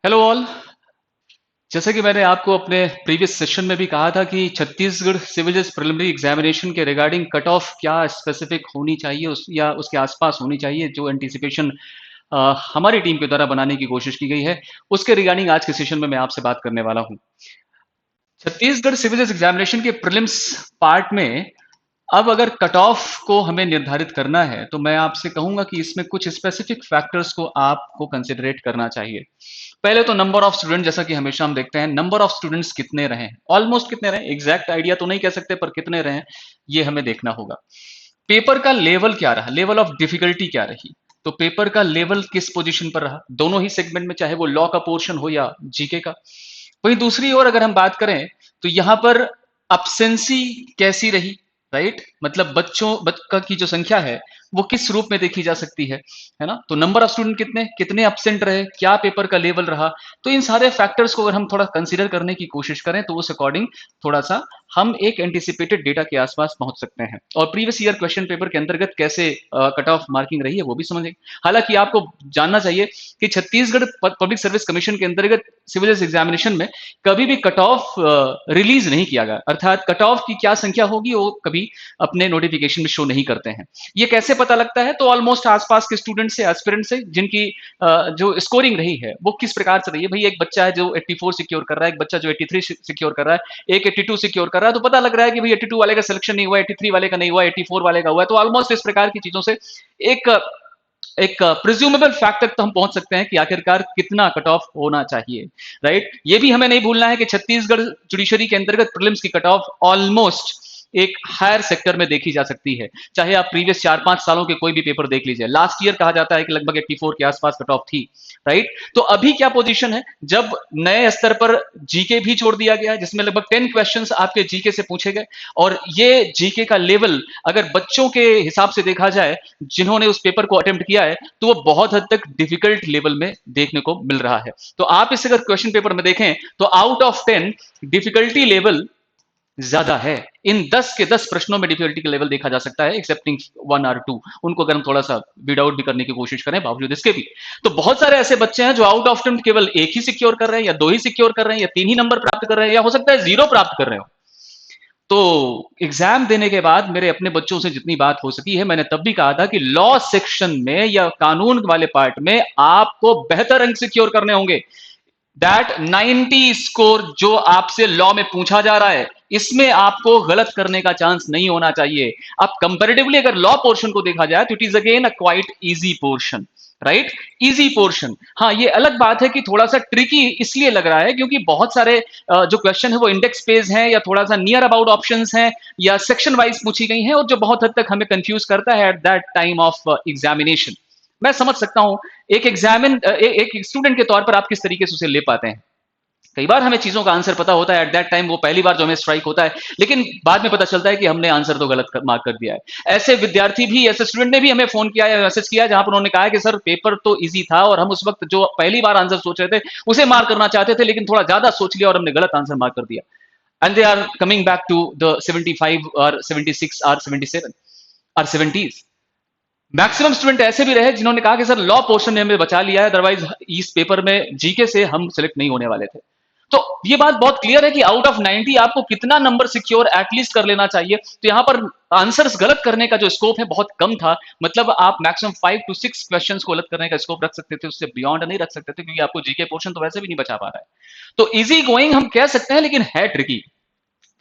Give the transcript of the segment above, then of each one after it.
Hello all. जैसे कि मैंने आपको अपने प्रीवियस सेशन में भी कहा था कि छत्तीसगढ़ सिविल जज प्रिलिमिनरी एग्जामिनेशन के रिगार्डिंग कट ऑफ क्या स्पेसिफिक होनी चाहिए या उसके आसपास होनी चाहिए, जो एंटीसिपेशन हमारी टीम के द्वारा बनाने की कोशिश की गई है, उसके रिगार्डिंग आज के सेशन में मैं आपसे बात करने वाला हूं। छत्तीसगढ़ सिविल जज एग्जामिनेशन के प्रीलिम्स पार्ट में अब अगर कट ऑफ को हमें निर्धारित करना है तो मैं आपसे कहूंगा कि इसमें कुछ स्पेसिफिक फैक्टर्स को आपको कंसिडरेट करना चाहिए। पहले तो नंबर ऑफ स्टूडेंट, जैसा कि हमेशा हम देखते हैं, नंबर ऑफ स्टूडेंट्स कितने रहे, ऑलमोस्ट कितने रहे, एग्जैक्ट आइडिया तो नहीं कह सकते पर कितने रहे ये हमें देखना होगा। पेपर का लेवल क्या रहा, लेवल ऑफ डिफिकल्टी क्या रही, तो पेपर का लेवल किस पोजीशन पर रहा दोनों ही सेगमेंट में, चाहे वो लॉ का पोर्शन हो या जीके का। वहीं दूसरी ओर अगर हम बात करें तो यहां पर अब्सेंसी कैसी रही, राइट, मतलब बच्चा की जो संख्या है वो किस रूप में देखी जा सकती है ना। तो नंबर ऑफ स्टूडेंट कितने कितने अब्सेंट रहे, क्या पेपर का लेवल रहा, तो इन सारे फैक्टर्स को अगर हम थोड़ा कंसीडर करने की कोशिश करें तो उस अकॉर्डिंग थोड़ा सा हम एक एंटिसिपेटेड डेटा के आसपास पहुंच सकते हैं और प्रीवियस ईयर क्वेश्चन पेपर के अंतर्गत कैसे कट ऑफ मार्किंग रही है वो भी समझेंगे। हालांकि आपको जानना चाहिए कि छत्तीसगढ़ पब्लिक सर्विस कमीशन के अंतर्गत सिविल एग्जामिनेशन में कभी भी कट ऑफ रिलीज नहीं किया गया, अर्थात कट ऑफ की क्या संख्या होगी वो कभी अपने नोटिफिकेशन में शो नहीं करते हैं। ये कैसे पता लगता है, तो ऑलमोस्ट आसपास के स्टूडेंट से, एस्पिरेंट से जिनकी जो स्कोरिंग रही है वो किस प्रकार से रही है। भाई एक बच्चा है जो 84 सिक्योर कर रहा है, एक बच्चा जो 83 सिक्योर कर रहा है, एक 82 सिक्योर कर रहा है, तो पता लग रहा है कि भाई 82 वाले का सिलेक्शन नहीं हुआ, 83 वाले का नहीं हुआ, 84 वाले का हुआ है। तो ऑलमोस्ट इस प्रकार की चीजों से एक एक प्रिज्यूमेबल फैक्ट तक तो हम पहुंच सकते हैं कि आखिरकार कितना कट ऑफ होना चाहिए, राइट। ये भी हमें नहीं भूलना है कि छत्तीसगढ़ जुडिशरी के अंतर्गत प्रीलिम्स की कट ऑफ ऑलमोस्ट एक हायर सेक्टर में देखी जा सकती है। चाहे आप प्रीवियस 4-5 सालों के कोई भी पेपर देख लीजिए, लास्ट ईयर कहा जाता है कि लगभग 84 के आसपास कट ऑफ थी, राइट। तो अभी क्या पोजीशन है, जब नए स्तर पर जीके भी छोड़ दिया गया जिसमें लगभग 10 क्वेश्चंस आपके जीके से पूछे गए, और ये जीके का लेवल अगर बच्चों के हिसाब से देखा जाए जिन्होंने उस पेपर को अटेम्प्ट किया है तो वो बहुत हद तक डिफिकल्ट लेवल में देखने को मिल रहा है। तो आप इसे अगर क्वेश्चन पेपर में देखें तो आउट ऑफ 10 डिफिकल्टी लेवल ज्यादा है। इन 10 के 10 प्रश्नों में डिफिकल्टी का लेवल देखा जा सकता है, एक्सेप्टिंग 1 और 2, उनको अगर हम थोड़ा सा बीड आउट भी करने की कोशिश करें बावजूद इसके भी। तो बहुत सारे ऐसे बच्चे हैं जो आउट ऑफ 10 केवल एक ही सिक्योर कर रहे हैं, या दो ही सिक्योर कर रहे हैं, या तीन ही नंबर प्राप्त कर रहे हैं, या हो सकता है जीरो प्राप्त कर रहे हो। तो एग्जाम देने के बाद मेरे अपने बच्चों से जितनी बात हो सकी है, मैंने तब भी कहा था कि लॉ सेक्शन में या कानून वाले पार्ट में आपको बेहतर अंक सिक्योर करने होंगे। दैट 90 स्कोर जो आपसे लॉ में पूछा जा रहा है, इसमें आपको गलत करने का चांस नहीं होना चाहिए। अब कंपैरेटिवली अगर लॉ पोर्शन को देखा जाए तो it is again a quite easy portion, right, easy portion. हाँ, ये अलग बात है कि थोड़ा सा ट्रिकी इसलिए लग रहा है क्योंकि बहुत सारे जो क्वेश्चन है वो इंडेक्स पेज हैं, या थोड़ा सा नियर अबाउट ऑप्शंस हैं, या सेक्शन वाइज पूछी गई हैं, और जो बहुत हद तक हमें कंफ्यूज करता है at that time of examination. मैं समझ सकता हूं एक स्टूडेंट के तौर पर आप किस तरीके से उसे ले पाते हैं। कई बार हमें चीजों का आंसर पता होता है एट दैट टाइम, वो पहली बार जो हमें स्ट्राइक होता है, लेकिन बाद में पता चलता है कि हमने आंसर तो गलत मार्क कर दिया है। ऐसे विद्यार्थी भी, ऐसे स्टूडेंट ने भी हमें फोन किया या मैसेज किया जहां पर उन्होंने कहा कि सर पेपर तो इजी था और हम उस वक्त जो पहली बार आंसर सोच रहे थे उसे मार्क करना चाहते थे, लेकिन थोड़ा ज्यादा सोच लिया और हमने गलत आंसर मार्क कर दिया। And they are coming back to the 75 और 76 और 77 और 70s। मैक्सिमम स्टूडेंट ऐसे भी रहे जिन्होंने कहा कि सर लॉ पोर्शन ने हमें बचा लिया है, अदरवाइज इस पेपर में जीके से हम सिलेक्ट नहीं होने वाले थे। तो ये बात बहुत क्लियर है कि आउट ऑफ 90 आपको कितना नंबर सिक्योर एटलीस्ट कर लेना चाहिए। तो यहां पर आंसर्स गलत करने का जो स्कोप है बहुत कम था, मतलब आप मैक्सिमम 5 to 6 क्वेश्चंस को गलत करने का स्कोप रख सकते थे, उससे बियॉन्ड नहीं रख सकते थे, क्योंकि आपको जीके पोर्शन तो वैसे भी नहीं बचा पा रहा है। तो इजी गोइंग हम कह सकते हैं, लेकिन है ट्रिकी।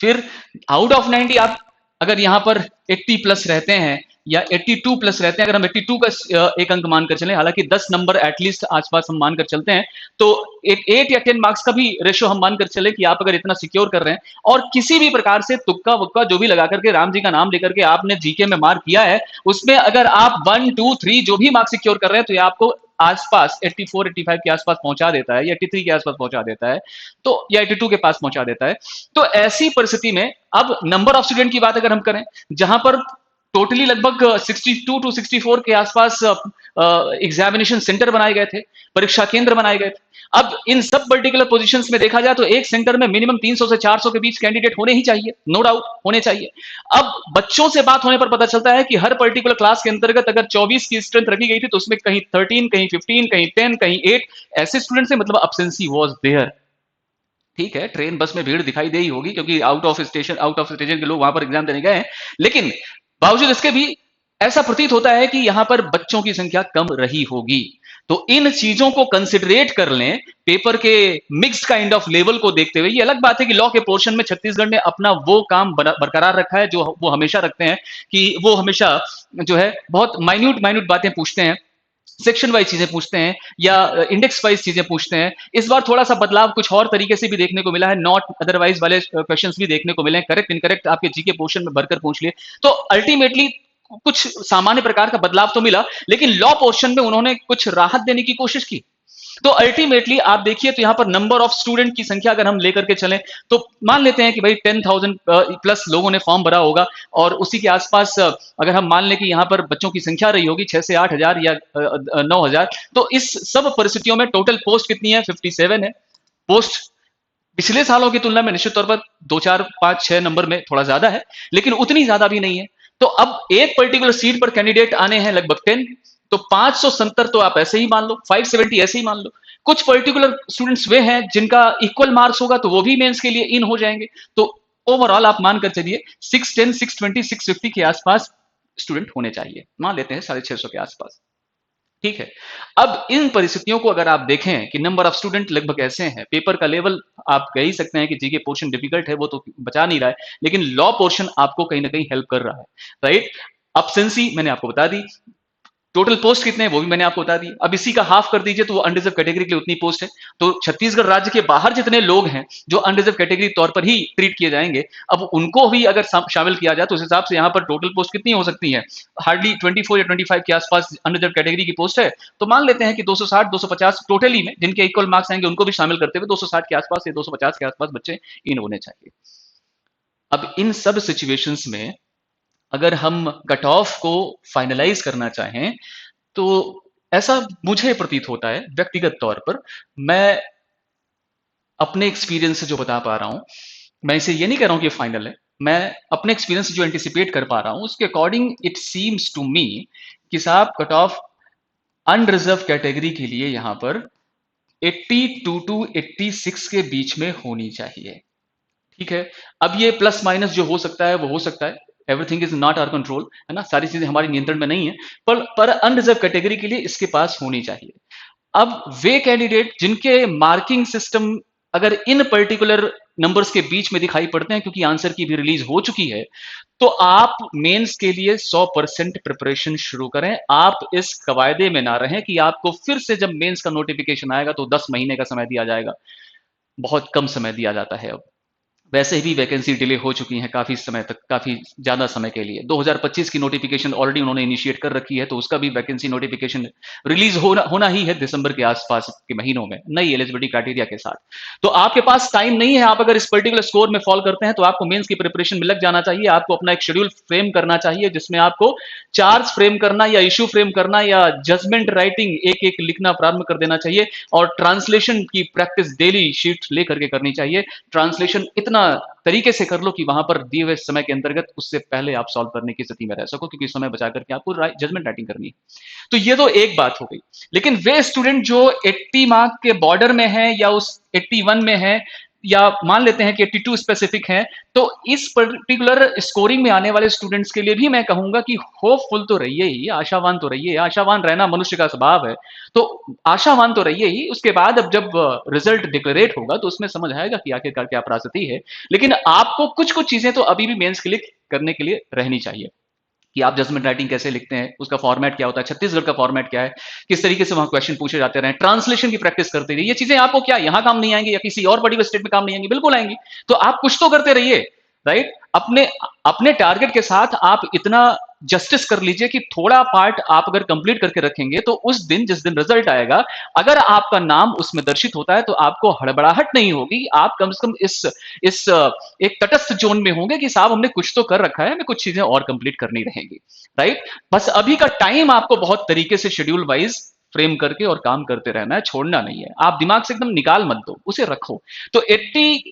फिर आउट ऑफ 90 आप अगर यहां पर 80 प्लस रहते हैं या 82 प्लस रहते हैं, अगर हम 82 का एक अंक मानकर चलें, हालांकि 10 नंबर एटलीस्ट आसपास हम मानकर चलते हैं, तो एक 8 या 10 मार्क्स का भी रेशो हम मानकर चले कि आप अगर इतना सिक्योर कर रहे हैं और किसी भी प्रकार से तुक्का वक्का जो भी लगा करके राम जी का नाम लेकर के आपने जीके में मार्क किया है, उसमें अगर आप 1 2 3 जो भी मार्क्स सिक्योर कर रहे हैं तो ये आपको आसपास 84 85 के आसपास पहुंचा देता है, या 83 के आसपास पहुंचा देता है, तो या 82 के पास पहुंचा देता है। तो ऐसी परिस्थिति में अब नंबर ऑफ स्टूडेंट की बात अगर हम करें, जहां पर टोटली लगभग 62 टू 64 के आसपास एग्जामिनेशन सेंटर बनाए गए थे, परीक्षा केंद्र बनाए गए थे। अब इन सब पर्टिकुलर पोजीशंस में देखा जाए तो एक सेंटर में मिनिमम 300 से 400 के बीच कैंडिडेट होने ही चाहिए, नो डाउट होने चाहिए। अब बच्चों से बात होने पर पता चलता है कि हर पर्टिकुलर क्लास के अंतर्गत अगर 24 की स्ट्रेंथ रखी गई थी तो उसमें कहीं 13, कहीं 15, कहीं 10, कहीं 8 ऐसे स्टूडेंट्स से, मतलब अब्सेंसी वाज देयर। ठीक है, ट्रेन बस में भीड़ दिखाई दे ही होगी क्योंकि आउट ऑफ स्टेशन के लोग वहां पर एग्जाम देने गए हैं, लेकिन बावजूद इसके भी ऐसा प्रतीत होता है कि यहां पर बच्चों की संख्या कम रही होगी। तो इन चीजों को कंसिडरेट कर लें पेपर के मिक्स्ड काइंड ऑफ लेवल को देखते हुए। ये अलग बात है कि लॉ के पोर्शन में छत्तीसगढ़ ने अपना वो काम बरकरार रखा है जो वो हमेशा रखते हैं, कि वो हमेशा जो है बहुत माइन्यूट माइन्यूट बातें पूछते हैं, सेक्शन वाइज चीजें पूछते हैं या इंडेक्स वाइज चीजें पूछते हैं। इस बार थोड़ा सा बदलाव कुछ और तरीके से भी देखने को मिला है, नॉट अदरवाइज वाले क्वेश्चंस भी देखने को मिले हैं, करेक्ट इनकरेक्ट आपके जीके पोर्शन में भरकर पूछ लिए। तो अल्टीमेटली कुछ सामान्य प्रकार का बदलाव तो मिला, लेकिन लॉ पोर्शन में उन्होंने कुछ राहत देने की कोशिश की। तो अल्टीमेटली आप देखिए तो यहां पर नंबर ऑफ स्टूडेंट की संख्या अगर हम लेकर के चलें तो मान लेते हैं कि भाई 10,000 प्लस लोगों ने फॉर्म भरा होगा, और उसी के आसपास अगर हम मान लें कि यहां पर बच्चों की संख्या रही होगी 6 से 8,000 या 9,000, तो इस सब परिस्थितियों में टोटल पोस्ट कितनी है? 57 है पोस्ट। पिछले सालों की तुलना में निश्चित तौर पर 2, 4, 5, 6 नंबर में थोड़ा ज्यादा है, लेकिन उतनी ज्यादा भी नहीं है। तो अब एक पर्टिकुलर सीट पर कैंडिडेट आने हैं लगभग 10, तो 570 तो आप ऐसे ही मान लो, 570 ऐसे ही मान लो। कुछ पर्टिकुलर स्टूडेंट्स वे हैं जिनका इक्वल मार्क्स होगा तो वो भी मेंस के लिए इन हो जाएंगे। तो ओवरऑल आप मानकर चलिए 610, 620, 650 के आसपास स्टूडेंट होने चाहिए, मान लेते हैं 650 के आसपास। ठीक है, अब इन परिस्थितियों को अगर आप देखें कि नंबर ऑफ स्टूडेंट लगभग ऐसे हैं, पेपर का लेवल आप कह ही सकते हैं कि जीके पोर्शन डिफिकल्ट है, वो तो बचा नहीं रहा है, लेकिन लॉ पोर्शन आपको कहीं ना कहीं हेल्प कर रहा है, राइट। अब्सेंसी मैंने आपको बता दी, टोटल पोस्ट कितने हैं वो भी मैंने आपको बता दी। अब इसी का हाफ कर दीजिए तो वो अनरिजर्व कैटेगरी के लिए उतनी पोस्ट है। तो छत्तीसगढ़ राज्य के बाहर जितने लोग हैं जो अनरिजर्व कैटेगरी तौर पर ही ट्रीट किए जाएंगे, अब उनको भी अगर शामिल किया जाए तो उस हिसाब से यहाँ पर टोटल पोस्ट कितनी हो सकती है? हार्डली 24 या 25 के आसपास अनरिजर्व कैटेगरी की पोस्ट है। तो मान लेते हैं कि 260, 250 टोटली में जिनके इक्वल मार्क्स आएंगे उनको भी शामिल करते हुए 260 के आसपास या 250 के आसपास बच्चे इन होने चाहिए। अब इन सब सिचुएशंस में अगर हम कट ऑफ को फाइनलाइज करना चाहें तो ऐसा मुझे प्रतीत होता है व्यक्तिगत तौर पर, मैं अपने एक्सपीरियंस से जो बता पा रहा हूं, मैं इसे ये नहीं कह रहा हूं कि फाइनल है, मैं अपने एक्सपीरियंस से जो एंटिसिपेट कर पा रहा हूं उसके according it seems to me कि साहब कट ऑफ अनरिजर्व कैटेगरी के लिए यहां पर 82 टू 86 के बीच में होनी चाहिए। ठीक है, अब ये प्लस माइनस जो हो सकता है वो हो सकता है, everything is not our control, है ना, सारी चीजें हमारे नियंत्रण में नहीं है, पर अनरिजर्व कैटेगरी के लिए इसके पास होनी चाहिए। अब वे कैंडिडेट जिनके मार्किंग सिस्टम अगर इन पर्टिकुलर नंबर्स के बीच में दिखाई पड़ते हैं क्योंकि आंसर की भी रिलीज हो चुकी है, तो आप मेंस के लिए 100% प्रिपरेशन शुरू करें। आप इस कवायदे में ना रहें कि आपको फिर से जब मेंस का नोटिफिकेशन आएगा तो 10 महीने का समय दिया जाएगा। बहुत कम समय दिया जाता है अब, वैसे ही वैकेंसी डिले हो चुकी है काफी समय तक, काफी ज्यादा समय के लिए। 2025 की नोटिफिकेशन ऑलरेडी उन्होंने इनिशिएट कर रखी है, तो उसका भी वैकेंसी नोटिफिकेशन रिलीज होना ही है दिसंबर के आसपास के महीनों में नई एलिजिबिलिटी क्राइटेरिया के साथ। तो आपके पास टाइम नहीं है, आप अगर इस पर्टिकुलर स्कोर में फॉल करते हैं तो आपको मेंस की प्रिपरेशन में लग जाना चाहिए। आपको अपना एक शेड्यूल फ्रेम करना चाहिए जिसमें आपको चार्ज फ्रेम करना या इशू फ्रेम करना या जजमेंट राइटिंग एक एक लिखना प्रारंभ कर देना चाहिए, और ट्रांसलेशन की प्रैक्टिस डेली शीट लेकर के करनी चाहिए। ट्रांसलेशन इतना तरीके से कर लो कि वहां पर दिए हुए समय के अंतर्गत उससे पहले आप सॉल्व करने की स्थिति में रह सको, क्योंकि समय बचा करके आपको जजमेंट राइटिंग करनी है। तो ये तो एक बात हो गई। लेकिन वे स्टूडेंट जो 80 मार्क के बॉर्डर में है या उस 81 में है, या मान लेते हैं कि 82 स्पेसिफिक है, तो इस पर्टिकुलर स्कोरिंग में आने वाले स्टूडेंट्स के लिए भी मैं कहूंगा कि होपफुल तो रहिए ही, आशावान तो रहिए। आशावान रहना मनुष्य का स्वभाव है, तो आशावान तो रहिए ही। उसके बाद अब जब रिजल्ट डिक्लेरेट होगा तो उसमें समझ आएगा कि आखिरकार क्या परिस्थिति है। लेकिन आपको कुछ कुछ चीजें तो अभी भी मेंस के लिए करने के लिए रहनी चाहिए, कि आप जजमेंट राइटिंग कैसे लिखते हैं, उसका फॉर्मेट क्या होता है, छत्तीसगढ़ का फॉर्मेट क्या है, किस तरीके से वहां क्वेश्चन पूछे जाते रहे, ट्रांसलेशन की प्रैक्टिस करते रहिए। ये चीजें आपको क्या यहां काम नहीं आएंगी या किसी और पर्टिकुलर स्टेट में काम नहीं आएंगी? बिल्कुल आएंगी। तो आप कुछ तो करते रहिए, राइट। अपने अपने टारगेट के साथ आप इतना जस्टिस कर लीजिए कि थोड़ा पार्ट आप अगर कंप्लीट करके रखेंगे तो उस दिन जिस दिन रिजल्ट आएगा, अगर आपका नाम उसमें दर्शित होता है तो आपको हड़बड़ाहट नहीं होगी, आप कम से कम इस एक तटस्थ जोन में होंगे कि साहब हमने कुछ तो कर रखा है, हमें कुछ चीजें और कंप्लीट करनी रहेंगी, राइट। बस अभी का टाइम आपको बहुत तरीके से शेड्यूल वाइज फ्रेम करके और काम करते रहना है, छोड़ना नहीं है। आप दिमाग से एकदम निकाल मत दो, उसे रखो। तो 80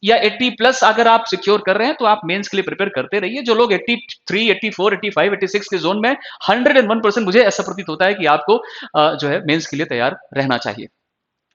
या 80 प्लस अगर आप सिक्योर कर रहे हैं तो आप मेंस के लिए प्रिपेयर करते रहिए। जो लोग 83, 84, 85, 86 के जोन में, 101% मुझे ऐसा प्रतीत होता है कि आपको जो है मेंस के लिए तैयार रहना चाहिए।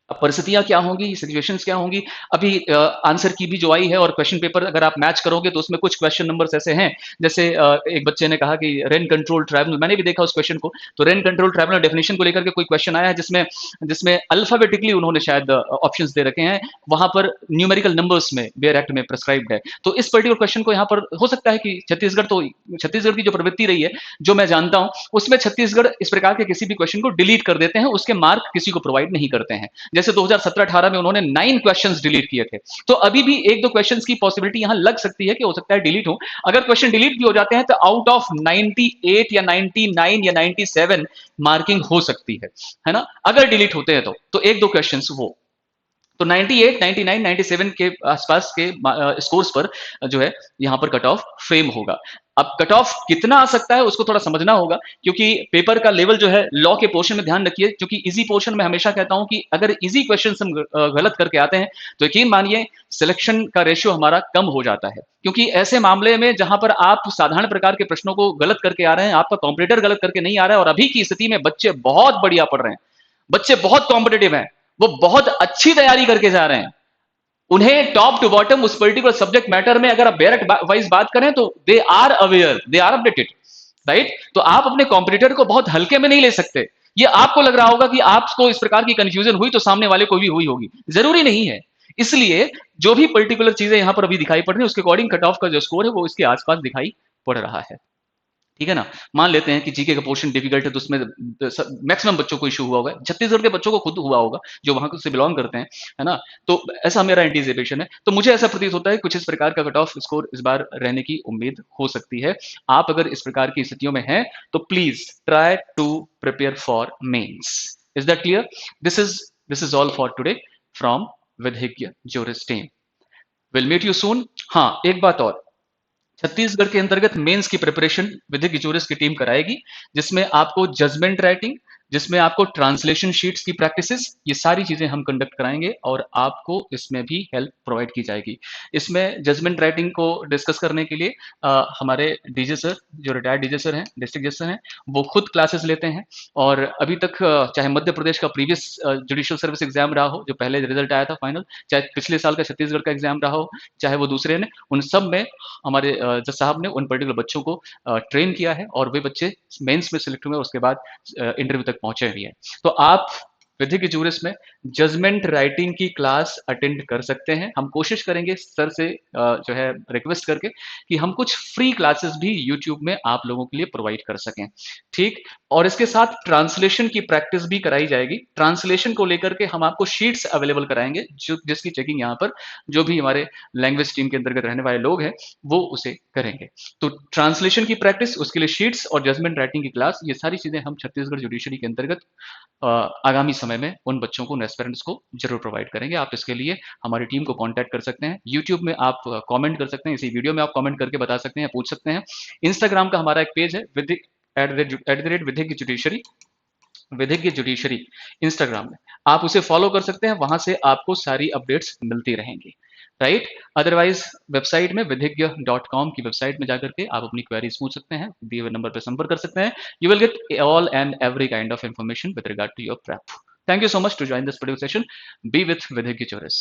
अब परिस्थितियां क्या होंगी, सिचुएशंस क्या होंगी, अभी आंसर की भी जो आई है और क्वेश्चन पेपर अगर आप मैच करोगे तो उसमें कुछ क्वेश्चन नंबर्स ऐसे हैं, जैसे एक बच्चे ने कहा कि रेन कंट्रोल ट्राइब्यूनल, मैंने भी देखा उस क्वेश्चन को, तो रेन कंट्रोल ट्राइब्यूनल डेफिनेशन को लेकर के कोई क्वेश्चन आया है जिसमें जिसमें अल्फाबेटिकली उन्होंने शायद ऑप्शंस दे रखे हैं, वहां पर न्यूमेरिकल नंबर्स में बेयर एक्ट में प्रेस्क्राइब्ड है। तो इस पर्टिकुलर क्वेश्चन को यहाँ पर हो सकता है कि छत्तीसगढ़ की जो प्रवृत्ति रही है, जो मैं जानता हूं, उसमें छत्तीसगढ़ इस प्रकार के किसी भी क्वेश्चन को डिलीट कर देते हैं, उसके मार्क किसी को प्रोवाइड नहीं करते हैं। जैसे 2017-18 में उन्होंने 9 क्वेश्चंस डिलीट किए थे, तो अभी भी एक दो क्वेश्चंस की पॉसिबिलिटी यहां लग सकती है कि हो सकता है डिलीट हो। अगर क्वेश्चन डिलीट भी हो जाते हैं तो आउट ऑफ 98 या 99 या 97 मार्किंग हो सकती है ना, अगर डिलीट होते हैं तो एक दो क्वेश्चंस वो, तो 98, 99, 97 के आसपास के स्कोर्स पर जो है यहां पर कट ऑफ फ्रेम होगा। अब कट ऑफ कितना आ सकता है उसको थोड़ा समझना होगा, क्योंकि पेपर का लेवल जो है लॉ के पोर्शन में ध्यान रखिए, क्योंकि इजी पोर्शन में हमेशा कहता हूं कि अगर इजी क्वेश्चन हम गलत करके आते हैं तो यकीन मानिए सिलेक्शन का रेशियो हमारा कम हो जाता है। क्योंकि ऐसे मामले में जहां पर आप साधारण प्रकार के प्रश्नों को गलत करके आ रहे हैं, आपका कॉम्पिटिटर गलत करके नहीं आ रहा है, और अभी की स्थिति में बच्चे बहुत बढ़िया पढ़ रहे हैं, बच्चे बहुत कॉम्पिटेटिव हैं, वो बहुत अच्छी तैयारी करके जा रहे हैं, उन्हें टॉप टू बॉटम उस पर्टिकुलर सब्जेक्ट मैटर में अगर आप डायरेक्ट वाइज बात करें तो they are aware, they are updated, right. तो आप अपने कॉम्पिटिटर को बहुत हल्के में नहीं ले सकते। ये आपको लग रहा होगा कि आपको इस प्रकार की कंफ्यूजन हुई तो सामने वाले को भी हुई होगी, जरूरी नहीं है। इसलिए जो भी पर्टिकुलर चीजें यहां पर अभी दिखाई पड़ रही है उसके अकॉर्डिंग कट ऑफ का जो स्कोर है वो इसके आसपास दिखाई पड़ रहा है, ठीक है ना। मान लेते हैं कि जीके का पोर्शन डिफिकल्ट है तो उसमें मैक्सिमम बच्चों को इशू हुआ होगा, छत्तीसगढ़ के बच्चों को खुद हुआ होगा जो वहां से बिलोंग करते हैं, है ना। तो ऐसा मेरा एंटीसिपेशन है, तो मुझे ऐसा प्रतीत होता है कुछ इस प्रकार का कट ऑफ स्कोर इस बार रहने की उम्मीद हो सकती है। आप अगर इस प्रकार की स्थितियों में हैं तो please try to prepare for Mains. Is that clear? This is all for today from Vidhigya Juris team. Will meet you soon. हाँ, एक बात और, छत्तीसगढ़ के अंतर्गत मेंस की प्रिपरेशन विधिक ज्यूरिस की टीम कराएगी, जिसमें आपको जजमेंट राइटिंग, जिसमें आपको ट्रांसलेशन शीट्स की प्रैक्टिसेस, ये सारी चीजें हम कंडक्ट कराएंगे और आपको इसमें भी हेल्प प्रोवाइड की जाएगी। इसमें जजमेंट राइटिंग को डिस्कस करने के लिए हमारे डीजे सर, जो रिटायर्ड डीजे सर हैं, डिस्ट्रिक्ट जज सर हैं, वो खुद क्लासेस लेते हैं। और अभी तक चाहे मध्य प्रदेश का प्रीवियस जुडिशियल सर्विस एग्जाम रहा हो जो पहले रिजल्ट आया था फाइनल, चाहे पिछले साल का छत्तीसगढ़ का एग्जाम रहा हो, चाहे वो दूसरे ने, उन सब में हमारे जज साहब ने उन पर्टिकुलर बच्चों को ट्रेन किया है और वे बच्चे मेंस में सिलेक्ट हुए, उसके बाद इंटरव्यू तक पहुंचे भी हैं। तो आप विधिक ज्यूरिस में जजमेंट राइटिंग की क्लास अटेंड कर सकते हैं। हम कोशिश करेंगे सर से जो है रिक्वेस्ट करके कि हम कुछ फ्री क्लासेस भी यूट्यूब में आप लोगों के लिए प्रोवाइड कर सकें, ठीक। और इसके साथ ट्रांसलेशन की प्रैक्टिस भी कराई जाएगी। ट्रांसलेशन को लेकर के हम आपको शीट्स अवेलेबल कराएंगे, जो जिसकी चेकिंग यहाँ पर जो भी हमारे लैंग्वेज टीम के अंतर्गत रहने वाले लोग हैं वो उसे करेंगे। तो ट्रांसलेशन की प्रैक्टिस, उसके लिए शीट्स और जजमेंट राइटिंग की क्लास, ये सारी चीजें हम छत्तीसगढ़ जुडिशरी के अंतर्गत आगामी समय में उन बच्चों को, उन एस्पिरेंट्स को जरूर प्रोवाइड करेंगे। आप इसके लिए हमारी टीम को कांटेक्ट कर सकते हैं, यूट्यूब में आप कमेंट कर सकते हैं, इसी वीडियो में आप कमेंट करके बता सकते हैं, पूछ सकते हैं। इंस्टाग्राम का हमारा एक पेज है विधिज्ञ जुडिशरी, विधिज्ञ जुडिशरी इंस्टाग्राम में, आप उसे फॉलो कर सकते हैं, वहां से आपको सारी अपडेट्स मिलती रहेंगी, राइट। अदरवाइज वेबसाइट में विधिज्ञ.com की वेबसाइट में जाकर के आप अपनी क्वेरीज पूछ सकते हैं, दिए हुए नंबर पर संपर्क कर सकते हैं। You will get all and every kind of information with regard to your prep. Thank you so much to join this particular session. Be with Vidhigya juris.